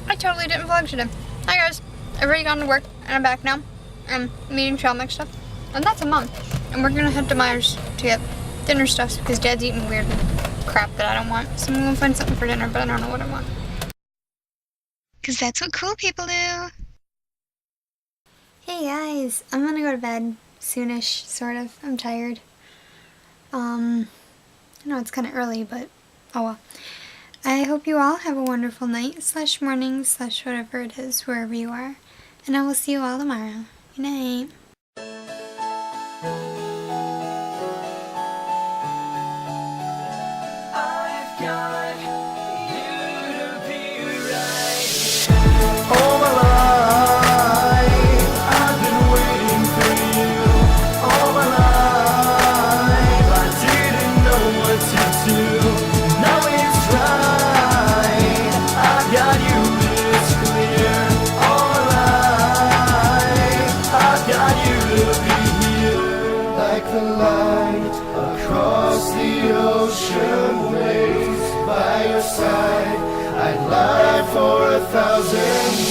I totally didn't vlog today. Hi guys, I've already gone to work and I'm back now. I'm meeting trail mix stuff. And that's a mom. And we're gonna head to Myers to get dinner stuff because Dad's eating weird crap that I don't want. So I'm gonna find something for dinner, but I don't know what I want. Because that's what cool people do. Hey guys, I'm gonna go to bed soonish, sort of. I'm tired. I know it's kind of early, but oh well. I hope you all have a wonderful night, / morning, / whatever it is, wherever you are. And I will see you all tomorrow. Good night. I'd lie for 1,000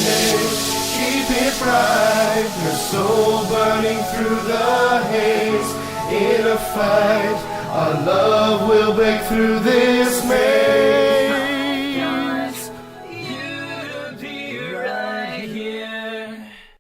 days. Keep it bright, your soul burning through the haze. In a fight, our love will break through this maze.